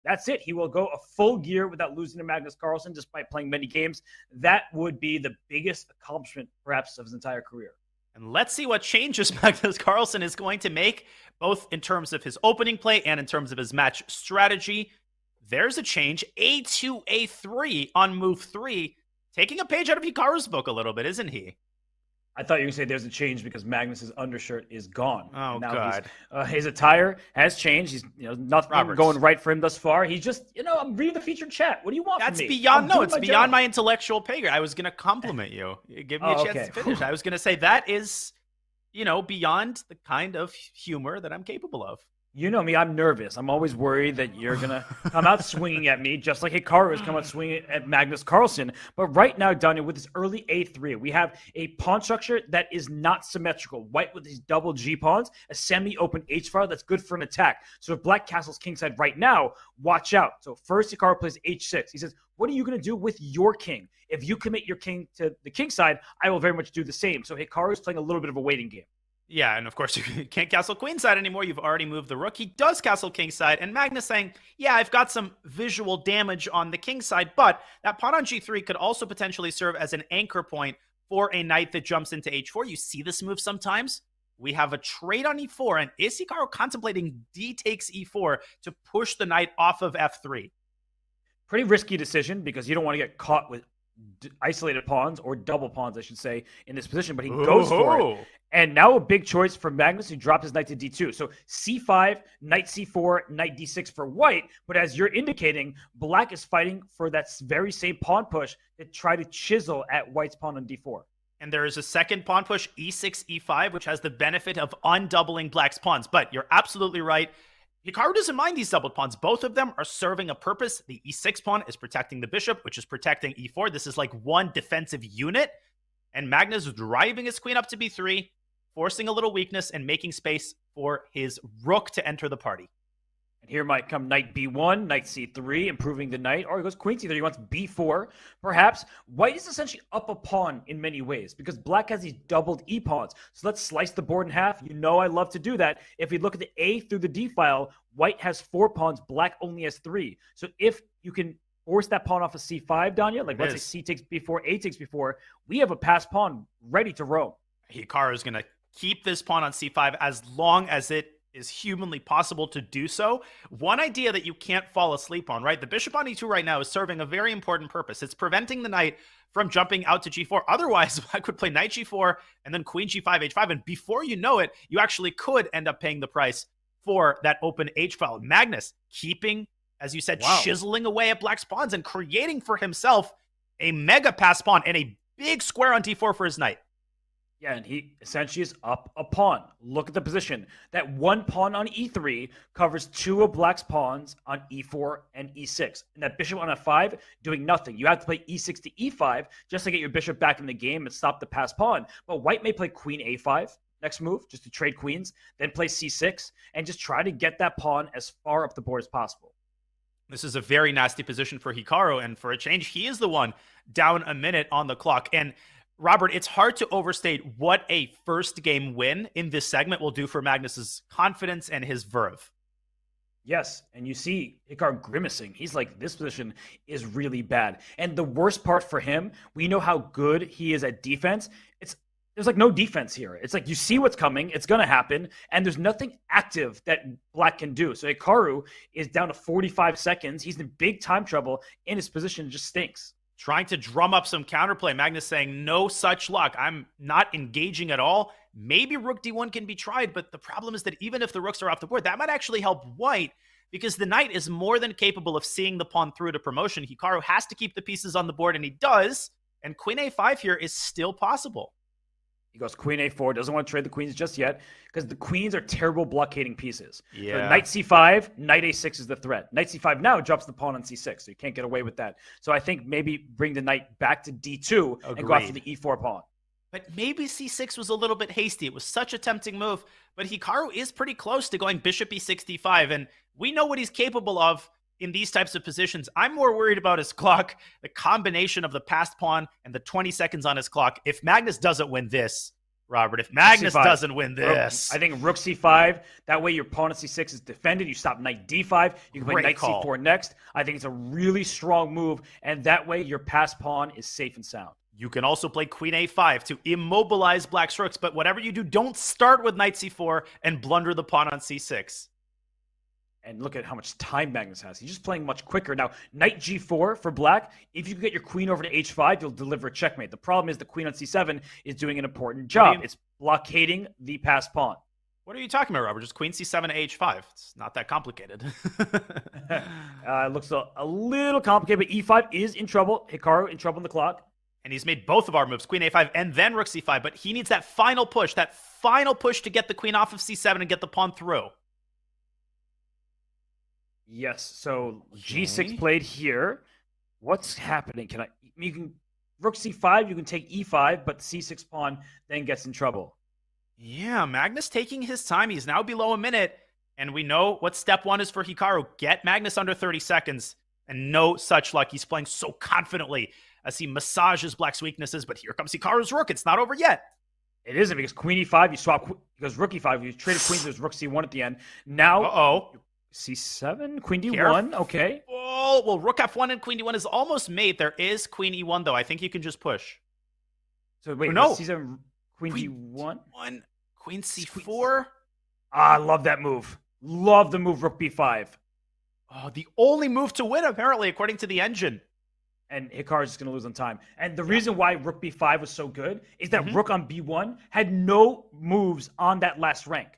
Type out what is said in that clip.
that's it. He will go a full year without losing to Magnus Carlsen, despite playing many games. That would be the biggest accomplishment, perhaps, of his entire career. And let's see what changes Magnus Carlsen is going to make, both in terms of his opening play and in terms of his match strategy. There's a change. A2, A3 on move 3. Taking a page out of Hikaru's book a little bit, isn't he? I thought you were going to say there's a change because Magnus's undershirt is gone. Oh, God. His attire has changed. He's, nothing going right for him thus far. He's just, I'm reading the featured chat. What do you want from me? It's beyond my intellectual pay grade. I was going to compliment you. Give me a chance to finish. I was going to say that is, beyond the kind of humor that I'm capable of. You know me, I'm nervous. I'm always worried that you're going to come out swinging at me, just like Hikaru has come out swinging at Magnus Carlsen. But right now, Daniel, with this early A3, we have a pawn structure that is not symmetrical. White with these double G pawns, a semi-open H file that's good for an attack. So if Black castles kingside right now, watch out. So first, Hikaru plays H6. He says, what are you going to do with your king? If you commit your king to the king side, I will very much do the same. So Hikaru is playing a little bit of a waiting game. Yeah, and of course, you can't castle queenside anymore. You've already moved the rook. He does castle kingside, and Magnus saying, yeah, I've got some visual damage on the kingside, but that pawn on g3 could also potentially serve as an anchor point for a knight that jumps into h4. You see this move sometimes. We have a trade on e4, and is Hikaru contemplating d takes e4 to push the knight off of f3? Pretty risky decision because you don't want to get caught with isolated pawns, or double pawns, I should say, in this position, but he goes for it. And now a big choice for Magnus, who dropped his knight to d2. So c5, knight c4, knight d6 for white. But as you're indicating, Black is fighting for that very same pawn push to try to chisel at White's pawn on d4. And there is a second pawn push, e6, e5, which has the benefit of undoubling Black's pawns. But you're absolutely right. Hikaru doesn't mind these doubled pawns. Both of them are serving a purpose. The e6 pawn is protecting the bishop, which is protecting e4. This is like one defensive unit. And Magnus is driving his queen up to b3, forcing a little weakness and making space for his rook to enter the party. And here might come knight b1, knight c3, improving the knight. Or he goes queen c3, he wants b4. Perhaps White is essentially up a pawn in many ways because Black has these doubled e-pawns. So let's slice the board in half. You know I love to do that. If we look at the A through the D file, White has 4 pawns, Black only has 3. So if you can force that pawn off of c5, Danya, like let's say c takes b4, a takes b4, we have a passed pawn ready to roam. Hikaru is going to keep this pawn on c5 as long as it is humanly possible to do so. One idea that you can't fall asleep on, right? The bishop on e2 right now is serving a very important purpose. It's preventing the knight from jumping out to g4. Otherwise, I could play knight g4 and then queen g5, h5. And before you know it, you actually could end up paying the price for that open h file. Magnus keeping, as you said, chiseling away at Black's pawns and creating for himself a mega pass pawn and a big square on d4 for his knight. Yeah, and he essentially is up a pawn. Look at the position. That one pawn on e3 covers 2 of Black's pawns on e4 and e6. And that bishop on f5 doing nothing. You have to play e6 to e5 just to get your bishop back in the game and stop the pass pawn. But White may play queen a5 next move, just to trade queens, then play c6, and just try to get that pawn as far up the board as possible. This is a very nasty position for Hikaru, and for a change, he is the one down a minute on the clock. And Robert, it's hard to overstate what a first game win in this segment will do for Magnus's confidence and his verve. Yes, and you see Hikaru grimacing. He's like, this position is really bad. And the worst part for him, we know how good he is at defense. There's like no defense here. It's like you see what's coming, it's going to happen, and there's nothing active that Black can do. So Hikaru is down to 45 seconds. He's in big time trouble, and his position just stinks. Trying to drum up some counterplay. Magnus saying, no such luck. I'm not engaging at all. Maybe rook d1 can be tried, but the problem is that even if the rooks are off the board, that might actually help White because the knight is more than capable of seeing the pawn through to promotion. Hikaru has to keep the pieces on the board, and he does. And queen a5 here is still possible. He goes queen a4, doesn't want to trade the queens just yet because the queens are terrible blockading pieces. Yeah. So knight c5, knight a6 is the threat. Knight c5 now drops the pawn on c6, so you can't get away with that. So I think maybe bring the knight back to d2 and go after the e4 pawn. But maybe c6 was a little bit hasty. It was such a tempting move, but Hikaru is pretty close to going bishop e6, d5, and we know what he's capable of in these types of positions. I'm more worried about his clock, the combination of the passed pawn and the 20 seconds on his clock. If Magnus doesn't win this, Robert, if Magnus C5. doesn't win this. I think rook c5. That way your pawn at c6 is defended. You stop knight d5. You can play Great knight call. c4 next. I think it's a really strong move, and that way your passed pawn is safe and sound. You can also play queen a5 to immobilize black's rooks, but whatever you do, don't start with knight c4 and blunder the pawn on c6. And look at how much time Magnus has. He's just playing much quicker. Now, knight g4 for black, if you can get your queen over to h5, you'll deliver a checkmate. The problem is the queen on c7 is doing an important job. It's blockading the passed pawn. What are you talking about, Robert? Just queen c7 to h5. It's not that complicated. It looks a little complicated, but e5 is in trouble. Hikaru in trouble on the clock. And he's made both of our moves, queen a5 and then rook c5, but he needs that final push to get the queen off of c7 and get the pawn through. Yes, so g6 played here. What's happening? You can rook c5, you can take e5, but c6 pawn then gets in trouble. Yeah, Magnus taking his time. He's now below a minute, and we know what step one is for Hikaru. Get Magnus under 30 seconds, and no such luck. He's playing so confidently as he massages black's weaknesses, but here comes Hikaru's rook. It's not over yet. It isn't, because queen e5, you swap, because rook e5, you traded queens, there's rook c1 at the end. Now, c7, queen d1, okay. Oh, well, rook f1 and queen d1 is almost made. There is queen e1, though. I think you can just push. So wait, no. c7, queen d1? Queen c4? I love that move. Love the move rook b5. Oh, the only move to win, apparently, according to the engine. And Hikaru's just going to lose on time. And the reason why rook b5 was so good is that rook on b1 had no moves on that last rank.